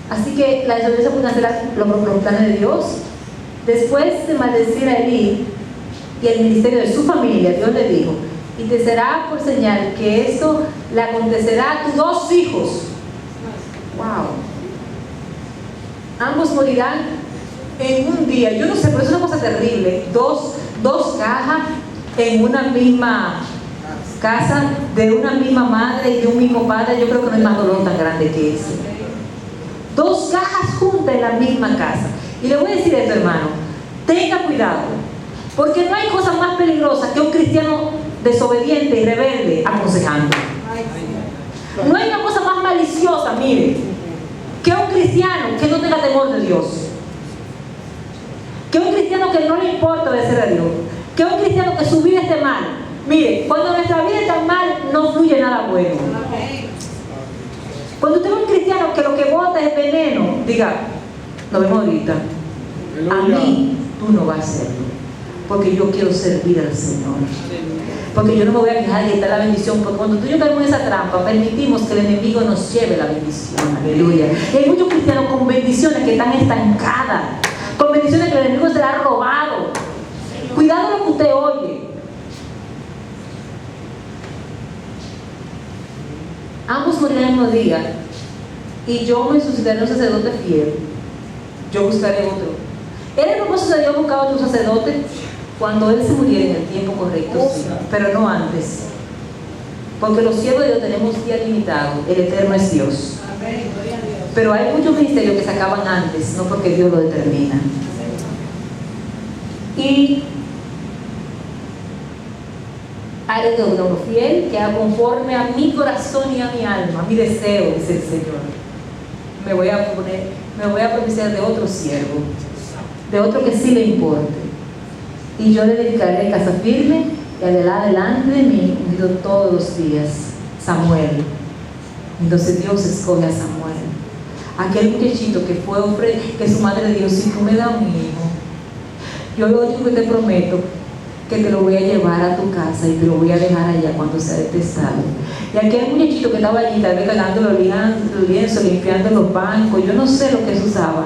Así que la desobediencia puede cancelar los planes de Dios. Después de maldecir a Elí y el ministerio de su familia, Dios le dijo, y te será por señal que esto le acontecerá a tus 2 hijos. Wow. Ambos morirán en un día. Yo no sé, pero es una cosa terrible. Dos cajas en una misma casa, de una misma madre y de un mismo padre. Yo creo que no hay más dolor tan grande que ese. 2 cajas juntas en la misma casa. Y le voy a decir esto, hermano, tenga cuidado, porque no hay cosa más peligrosa que un cristiano desobediente y rebelde aconsejando. No hay una cosa más maliciosa, mire, que un cristiano que no tenga temor de Dios, que un cristiano que no le importa obedecer a Dios, que un cristiano que su vida esté mal. Mire, cuando nuestra vida está mal, no fluye nada bueno. Cuando usted ve un cristiano que lo que bota es veneno, diga, nos vemos ahorita. A mí, tú no vas a hacerlo, porque yo quiero servir al Señor. Porque yo no me voy a quejar de quitar la bendición, porque cuando tú y yo caemos en esa trampa, permitimos que el enemigo nos lleve la bendición. Aleluya. Y hay muchos cristianos con bendiciones que están estancadas, con bendiciones que el enemigo se las ha robado. Cuidado lo que usted oye. Ambos morirán el mismo día, y yo me suscitaré un sacerdote fiel. Yo buscaré otro. ¿Era el propósito de Dios buscar otro sacerdote? Cuando Él se muriera en el tiempo correcto, sí, pero no antes. Porque los siervos de Dios tenemos día limitado, el eterno es Dios. Pero hay muchos ministerios que se acaban antes, no porque Dios lo determina. Y haré de uno fiel que haga conforme a mi corazón y a mi alma, a mi deseo, dice el Señor. Me voy a propiciar de otro siervo, de otro que sí le importe. y yo le dedicaré casa firme y adelante de mí, unido todos los días. Samuel. Entonces Dios escoge a Samuel, aquel muchachito que fue hombre, que su madre le dijo: si tú me das un hijo, yo lo único que te prometo que te lo voy a llevar a tu casa y te lo voy a dejar allá cuando sea detestado. Y aquel muchachito que estaba allí, tal vez cagando los lienzos, limpiando los bancos, yo no sé lo que se usaba.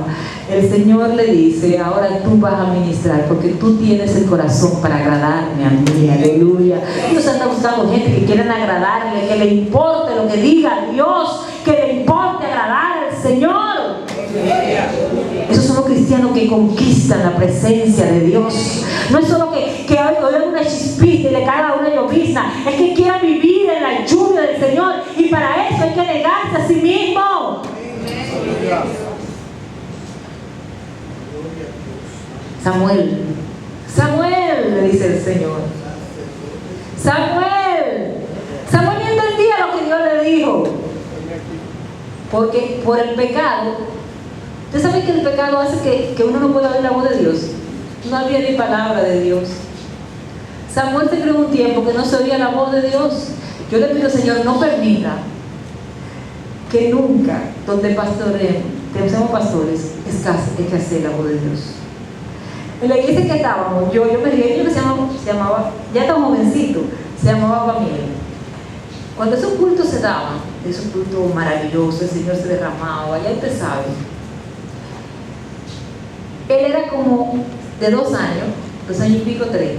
El Señor le dice: ahora tú vas a ministrar, porque tú tienes el corazón para agradarme a mí. Aleluya. Dios anda buscando gente que quieran agradarle, que le importe lo que diga Dios, que le importe agradar al Señor. Esos son los cristianos que conquistan la presencia de Dios. No es solo que oigan una chispita y le caiga una llovizna, es que quieran vivir en la lluvia del Señor, y para eso hay que negarse a sí mismo. Samuel, le dice el Señor. Samuel no entendía lo que Dios le dijo, porque por el pecado. ¿Usted sabe que el pecado hace que uno no pueda oír la voz de Dios? No había ni palabra de Dios. Samuel se creó un tiempo que no se oía la voz de Dios. Yo le pido, Señor, no permita que nunca, donde pastoremos, seamos pastores, escasee la voz de Dios. En la iglesia que estábamos, yo me reí, que se llamaba, ya estaba jovencito, se llamaba Pamiel. Cuando esos cultos se daban, esos cultos maravillosos, el Señor se derramaba, ya usted sabe. Él era como de 2 años y pico, 3.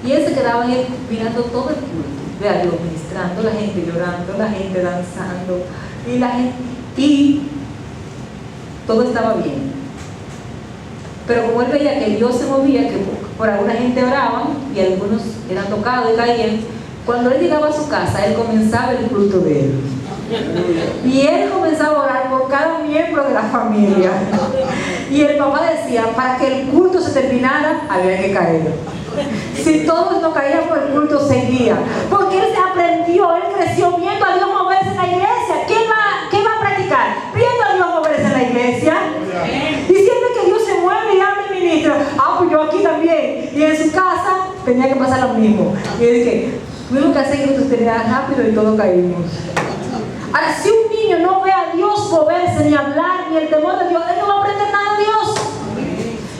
Y él se quedaba ahí mirando todo el culto. Ve a Dios ministrando, la gente llorando, la gente danzando, y todo estaba bien. Pero como él veía que Dios se movía, que por alguna gente oraban y algunos eran tocados y caían, cuando él llegaba a su casa, él comenzaba el culto de él. Y él comenzaba a orar por cada miembro de la familia. Y el papá decía: para que el culto se terminara, había que caer. Si todos no caíamos, el culto seguía. Porque él se aprendió, él creció viendo a Dios moverse en la iglesia. ¿Qué va a practicar? Viendo a Dios moverse en la iglesia. Y siempre que Dios se mueve y habla y ministra, pues yo aquí también. Y en su casa tenía que pasar lo mismo. Y él dije: tuvimos que hacer que esto tenía rápido y todos caímos. Ahora, si un niño no ve a Dios moverse, ni hablar, ni el temor de Dios, él no va a aprender nada de Dios.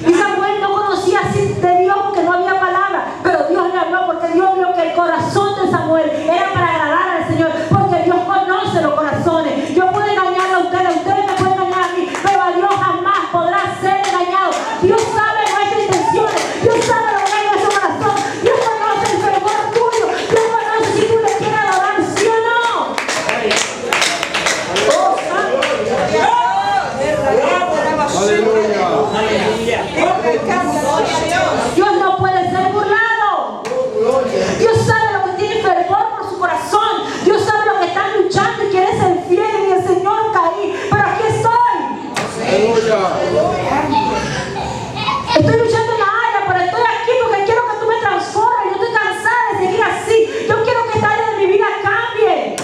Y Samuel no conocía así de Dios porque no había palabra, pero Dios le habló, porque Dios vio que el corazón de Samuel era para agradar al Señor, porque Dios conoce los corazones. Yo puedo engañarle a ustedes me pueden engañar a mí, pero a Dios jamás podrá ser engañado. Dios sabe nuestras intenciones, Dios sabe lo que hay en nuestro corazón, Dios conoce el fervor tuyo, Dios conoce si tú le quieres adorar, sí o no. Dios no puede ser burlado. Dios sabe lo que tiene fervor por su corazón. Dios sabe lo que están luchando y quiere ser fiel. Y el Señor caí, pero aquí estoy. Estoy luchando en la área, pero estoy aquí porque quiero que tú me transformes. Yo estoy cansada de seguir así. Yo quiero que esta área de mi vida cambie.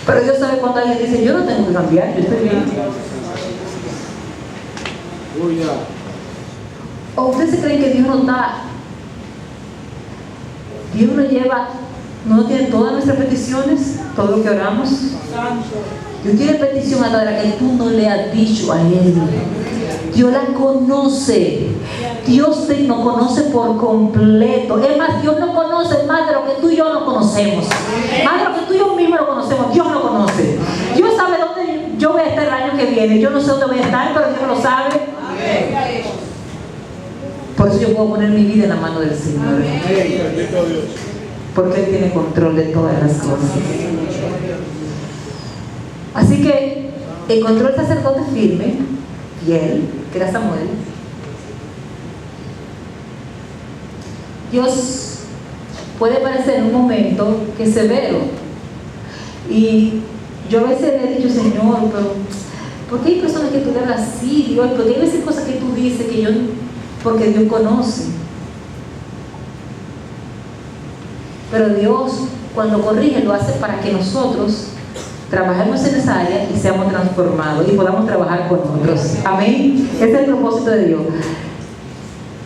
Pero Dios sabe cuando alguien dice: yo no tengo que cambiar, yo estoy bien. ¿O ustedes se creen que Dios no está? Dios no tiene todas nuestras peticiones, todo lo que oramos. Dios tiene petición hasta la que tú no le has dicho a Él. Dios la conoce. Dios nos conoce por completo. Es más, Dios nos conoce más de lo que tú y yo no conocemos. Más de lo que tú y yo mismo lo conocemos. Dios lo conoce. Dios sabe dónde yo voy a estar el año que viene. Yo no sé dónde voy a estar, pero Dios lo sabe. Por eso yo puedo poner mi vida en la mano del Señor. Porque Él tiene control de todas las cosas. Así que encontró el sacerdote firme, fiel, que era Samuel. Dios puede parecer en un momento que es severo. Y yo a veces le he dicho: Señor, pero ¿por qué hay personas que tú le hablas así, Dios? Porque hay veces cosas que tú dices que yo, porque Dios conoce. Pero Dios, cuando corrige, lo hace para que nosotros trabajemos en esa área y seamos transformados y podamos trabajar con otros. Amén. Ese es el propósito de Dios.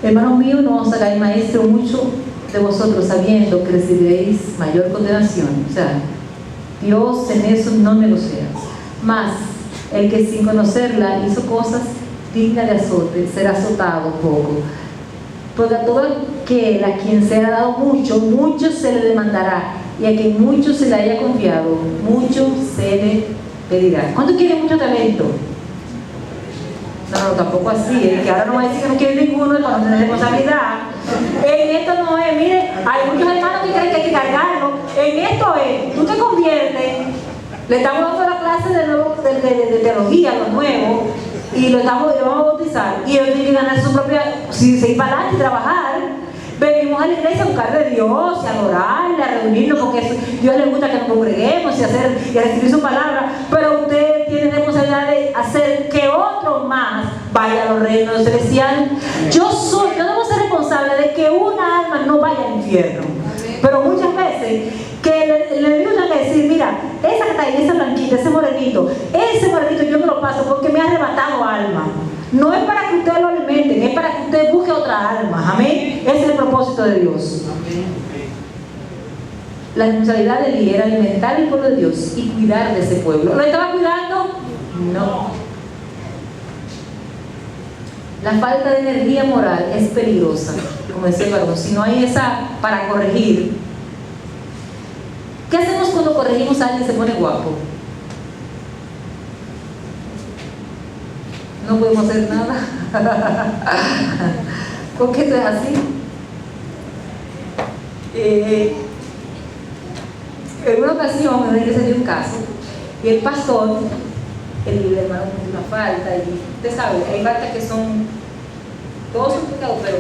Hermanos míos, no os hagáis maestro mucho de vosotros, sabiendo que recibiréis mayor condenación. O sea, Dios en eso no negocia. Mas el que sin conocerla hizo cosas dignas de azote, será azotado poco. Porque a todo aquel a quien se ha dado mucho, mucho se le demandará, y a quien mucho se le haya confiado, mucho se le pedirá. ¿Cuánto quiere mucho talento? No, tampoco así, que ahora no va a decir que no quiere ninguno para no tener responsabilidad. En esto no es, mire, hay muchos hermanos que creen que hay que cargarlo. En esto es, tú te conviertes, le estamos dando la clase de teología, lo nuevo, y lo vamos a bautizar, y ellos tienen que ganar su propia, si se ir para adelante y trabajar. Venimos a la iglesia a buscar de Dios, a adorarle, a reunirnos, porque a Dios le gusta que nos congreguemos y a recibir su palabra, pero usted tiene responsabilidad de hacer que otro más vaya a los reinos celestiales. Yo debo ser responsable de que una alma no vaya al infierno. Pero muchas veces que le ayudan a decir, mira, esa que está ahí, esa blanquita, ese morenito yo me lo paso porque me ha arrebatado alma. No es para que ustedes lo alimenten, es para que usted busque otra alma. Amén. Ese es el propósito de Dios. La responsabilidad de Elí era alimentar el pueblo de Dios y cuidar de ese pueblo. ¿Lo estaba cuidando? No. La falta de energía moral es peligrosa, como decía el varón. Si no hay esa para corregir, ¿qué hacemos cuando corregimos a alguien y se pone guapo? No podemos hacer nada. ¿Por qué esto es así? En una ocasión en la iglesia dio un caso y el pastor, el hermano cometió una falta, y usted sabe, hay faltas que son, todos son pecados, pero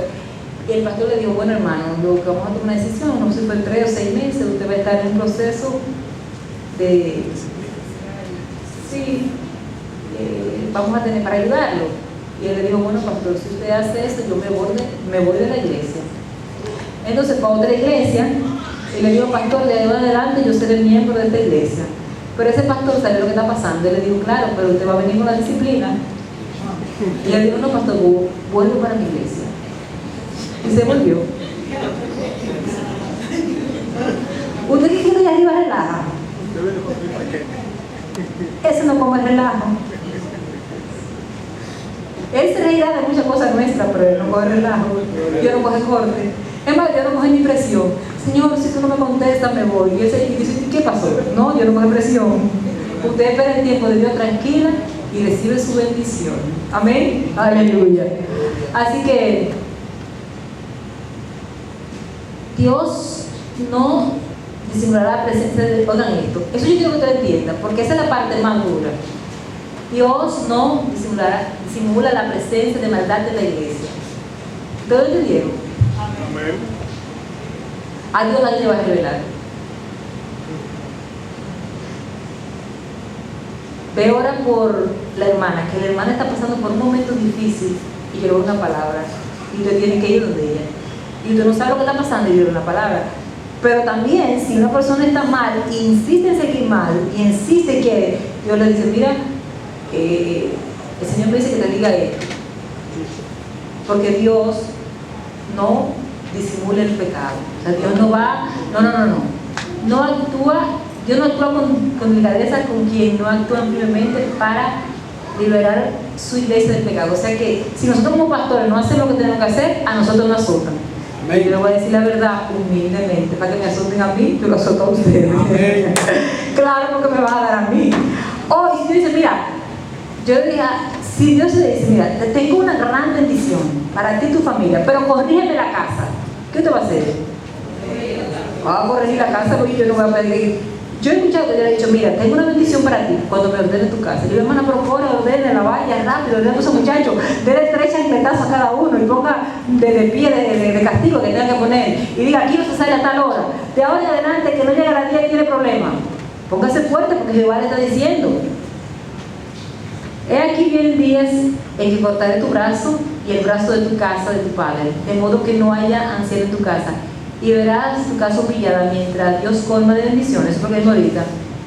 el pastor le dijo, bueno hermano, lo que vamos a tomar una decisión, no sé si fue 3 o 6 meses, usted va a estar en un proceso de, sí, vamos a tener para ayudarlo. Y él le dijo, bueno pastor, si usted hace eso, yo me voy de la iglesia. Entonces fue a otra iglesia y le dijo, pastor, de ahí en adelante yo seré miembro de esta iglesia. Pero ese pastor sabe lo que está pasando. Él le dijo, claro, pero usted va a venir con la disciplina. Y él dijo, no pastor, vuelvo para mi iglesia. Y se volvió. ¿Usted qué quiere ir arriba relaja? Eso no como el relajo. Él se reirá de muchas cosas nuestras, pero él no coge relajo. Yo no coge corte. Es más, yo no coge ni presión. Señor, si tú no me contestas, me voy. Y él dice, ¿qué pasó? No, yo no coge presión. Usted espera el tiempo de Dios tranquila y recibe su bendición. Amén. Aleluya. Así que Dios no disimulará la presencia de... Oigan esto. Eso yo quiero que ustedes entiendan, porque esa es la parte más dura. Dios no disimula la presencia de maldad de la iglesia. ¿Ustedes entendieron? Amén. A Dios nadie le va a revelar. Ve, ora por la hermana, que la hermana está pasando por un momento difícil y quiere una palabra. Y usted tiene que ir donde ella. Y usted no sabe lo que está pasando y quiere una palabra. Pero también, si una persona está mal e insiste en seguir mal y insiste que Dios le dice, mira, el Señor me dice que te diga esto, porque Dios no disimula el pecado. O sea, Dios no va, no actúa, Dios no actúa con delicadeza con quien no actúa firmemente para liberar su iglesia del pecado. O sea que si nosotros como pastores no hacemos lo que tenemos que hacer, a nosotros nos azotan. Amén. Yo le voy a decir la verdad humildemente, para que me azoten a mí, yo lo azoto a ustedes. Amén. Claro, porque me va a dar a mí. Y si Dios dice, mira, yo diría, si Dios le dice, mira, te tengo una gran bendición para ti y tu familia, pero corrígeme la casa, ¿qué usted va a hacer? Va a corregir la casa porque yo no voy a pedir. Yo he escuchado que Dios le ha dicho, mira, tengo una bendición para ti cuando me ordene tu casa. Y yo, hermana, pero corre, ordene, la vaya rápido, ordene a esos muchachos, déle 3 chancletazos a cada uno y ponga de pie de castigo que tenga que poner. Y diga, aquí no se sale a tal hora. De ahora en adelante, que no llega a la 10 y tiene problema. Póngase fuerte porque Jehová le está diciendo. He aquí vienen días en que cortaré tu brazo y el brazo de tu casa, de tu padre, de modo que no haya anciano en tu casa. Y verás tu casa humillada mientras Dios colma de bendiciones. Eso es lo que dijo ahorita.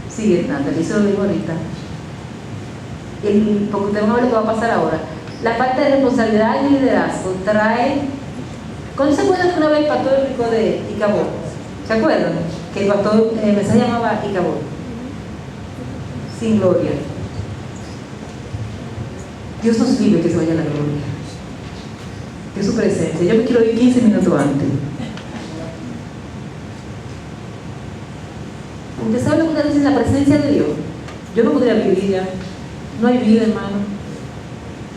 Sigue, Natalie, eso lo dijo ahorita. Porque usted no ve lo que va a pasar ahora. la falta de responsabilidad y liderazgo trae. ¿Cuándo se acuerdan que una vez el pastor explicó de Icabod? ¿Se acuerdan? Que el pastor, el mensaje llamaba Icabod. Sin gloria. Dios nos libre que se vaya a la gloria. Que es su presencia. Yo me quiero ir 15 minutos antes. ¿Usted sabe lo que dice la presencia de Dios? Yo no podría vivir ya. No hay vida, hermano.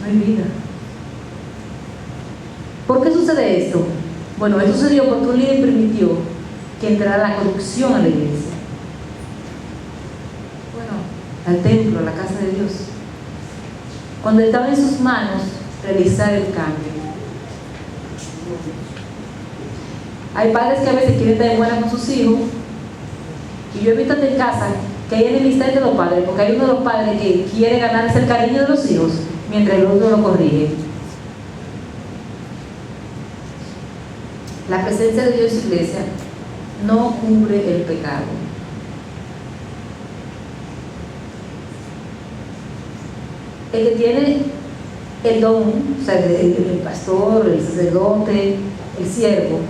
No hay vida. ¿Por qué sucede esto? Bueno, esto sucedió porque un líder permitió que entrara la corrupción a la iglesia. Bueno, al templo, a la casa de Dios. Cuando estaba en sus manos realizar el cambio. Hay padres que a veces quieren estar buena con sus hijos. Y yo he visto en casa que hay enemistad entre los padres, porque hay uno de los padres que quiere ganarse el cariño de los hijos, mientras el otro lo corrige. La presencia de Dios en su iglesia no cubre el pecado. El que tiene el don, o sea, el pastor, el sacerdote, el siervo,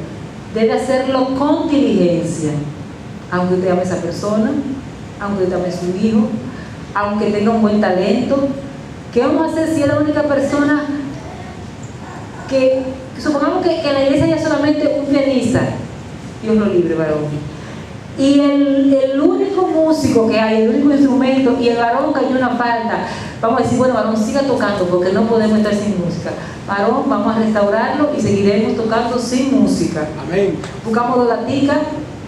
debe hacerlo con diligencia. Aunque usted ame a esa persona, aunque usted ame a su hijo, aunque tenga un buen talento. ¿Qué vamos a hacer si es la única persona que supongamos que en la iglesia haya solamente un pianista? Dios lo libre, varón. Y el único músico que hay, el único instrumento, y el varón cayó una falta. Vamos a decir, bueno, varón, siga tocando porque no podemos estar sin música. Varón, vamos a restaurarlo y seguiremos tocando sin música. Amén. Buscamos dos laticas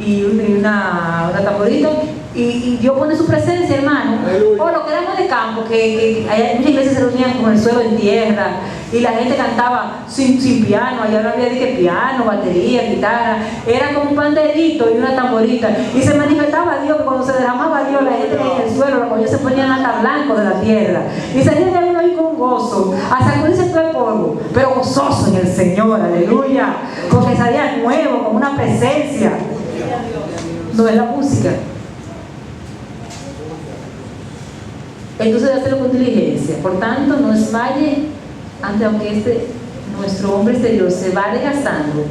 y una tamborita y Dios pone su presencia, hermano. Aleluya. O lo que éramos de campo, que allá muchas iglesias se reunían con el suelo en tierra y la gente cantaba sin piano. Allá no había que piano, batería, guitarra, era como un panderito y una tamborita, y se manifestaba Dios, que cuando se derramaba Dios, la gente en el suelo, los pollos se ponían hasta blanco de la tierra y salían de uno ahí con gozo, a sacudirse todo el polvo, pero gozoso en el Señor, aleluya, porque salía nuevo, con una presencia. No es la música. Entonces debe hacerlo con diligencia. Por tanto, no desmaye ante aunque nuestro hombre exterior se va desgastando,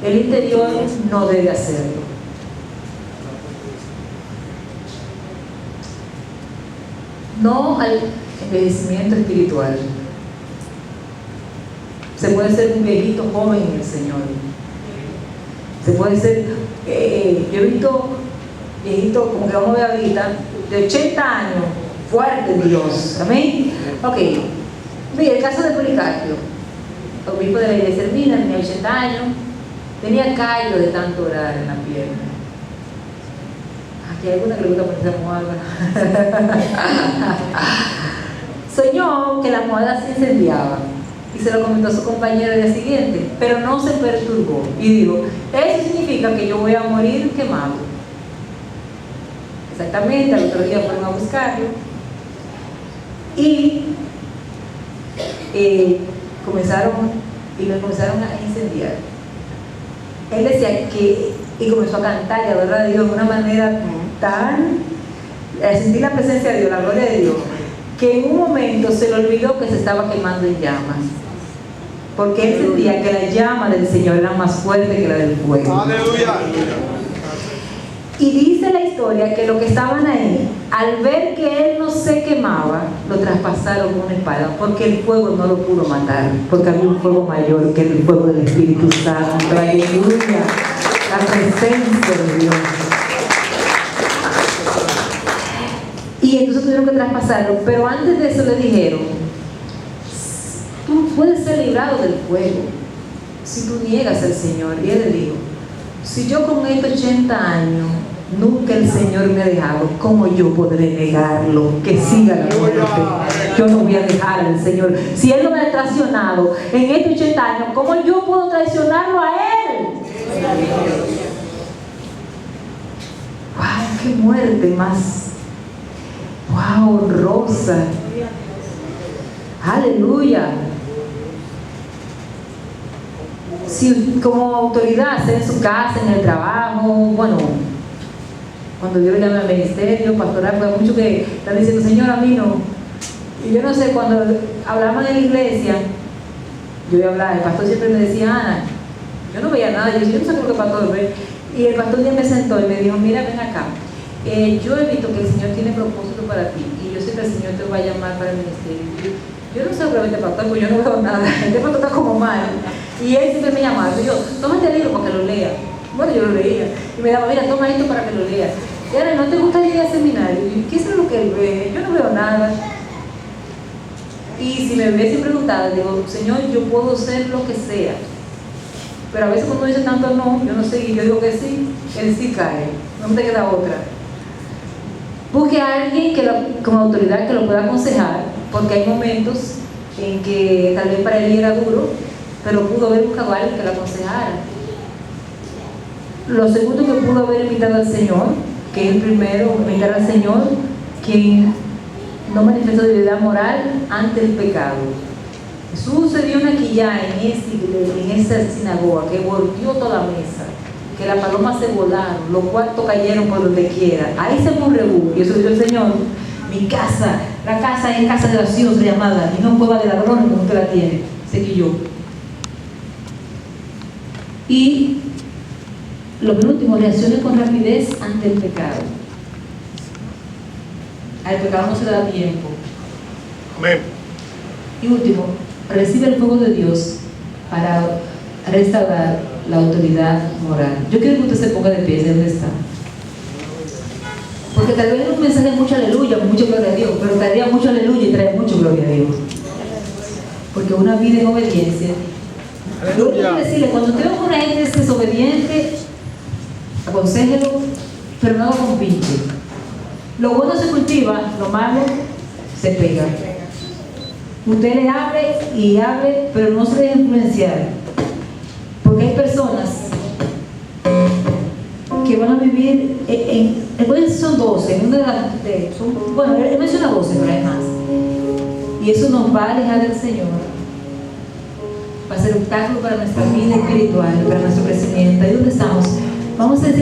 el interior no debe hacerlo. No al envejecimiento espiritual. Se puede ser un viejito joven en el Señor. Se puede ser, yo he visto viejitos, como que vamos a ver ahorita, de 80 años, fuerte Dios, amén. Ok, mira, el caso de Policarpio, obispo de la iglesia Hermina, tenía 80 años, tenía callo de tanto orar en la pierna. Aquí hay alguna que le gusta ponerse almohada. Soñó que la almohada se incendiaba y se lo comentó a su compañero el día siguiente, pero no se perturbó y dijo, eso significa que yo voy a morir quemado. Exactamente, al otro día fueron a buscarlo y lo comenzaron a incendiar. Él decía que, y comenzó a cantar y a adorar a Dios de una manera tan, a sentir la presencia de Dios, la gloria de Dios, que en un momento se le olvidó que se estaba quemando en llamas, porque él sentía que la llama del Señor era más fuerte que la del fuego. Aleluya. Y dice la historia que los que estaban ahí, al ver que él no se quemaba, lo traspasaron con una espada, porque el fuego no lo pudo matar, porque había un fuego mayor que el fuego del Espíritu Santo. Aleluya, la presencia de Dios. Y entonces tuvieron que traspasarlo, pero antes de eso le dijeron, tú puedes ser librado del fuego si tú niegas al Señor. Y él le dijo, si yo con estos 80 años nunca el Señor me ha dejado, ¿cómo yo podré negarlo? Que siga la muerte. Yo no voy a dejar al Señor. Si Él no me ha traicionado en estos 80 años, ¿cómo yo puedo traicionarlo a Él? ¡Wow! ¡Qué muerte más! ¡Wow! Honrosa. ¡Aleluya! Si como autoridad, sea en su casa, en el trabajo, bueno, cuando Dios le llama al ministerio, pastoral, pues hay muchos que están diciendo, Señor, a mí no. Y yo no sé, cuando hablaban en la iglesia, yo iba a hablar, el pastor siempre me decía, Ana, yo no veía nada, yo no sé lo que el pastor ve. Y el pastor un día me sentó y me dijo, mira, ven acá, yo he visto que el Señor tiene propósito para ti y yo sé que el Señor te va a llamar para el ministerio. Yo no sé seguramente pastor, porque yo no veo nada, este pastor está como mal. Y él siempre me llamaba, y yo, toma este libro para que lo lea. Bueno, yo lo leía. Y me daba, mira, toma esto para que lo leas. Y ahora, ¿no te gustaría ir al seminario? Y yo, ¿qué es lo que él ve? Yo no veo nada. Y si me hubiese preguntado, digo, Señor, yo puedo ser lo que sea. Pero a veces cuando dice tanto no, yo no sé, y yo digo que sí, él sí cae. No me queda otra. Busque a alguien como autoridad que lo pueda aconsejar, porque hay momentos en que tal vez para él era duro, pero pudo haber buscado a alguien que lo aconsejara. Lo segundo que pudo haber invitado al Señor, que es el primero, invitar al Señor, quien no manifestó debilidad moral ante el pecado. Jesús se dio una quillá en esa sinagoga que volvió toda la mesa, que las palomas se volaron, los cuartos cayeron por donde quiera. Ahí se fue un rebú, y eso dijo el Señor, mi casa, la casa es casa de oración llamada, y no cueva de ladrones como usted la tiene, seguí yo. Y lo penúltimo, reaccione con rapidez ante el pecado. Al pecado no se le da tiempo. Amén. Y último, recibe el fuego de Dios para restaurar la autoridad moral. Yo quiero que usted se ponga de pie, ¿de dónde está? Porque tal vez es un mensaje de mucho aleluya, mucho gloria a Dios, pero traería mucho aleluya y trae mucho gloria a Dios. Porque una vida en obediencia. Yo quiero decirle, cuando usted ve que una gente es desobediente, aconséjelo, pero no lo compinte. Lo bueno se cultiva, lo malo se pega. Usted le hable, pero no se deje influenciar. Porque hay personas que van a vivir son 12, en una de las, bueno, él menciona 12, pero hay más. Y eso nos va a alejar del Señor. Va a ser obstáculo para nuestra vida espiritual, para nuestro crecimiento. Ahí donde estamos, vamos a decir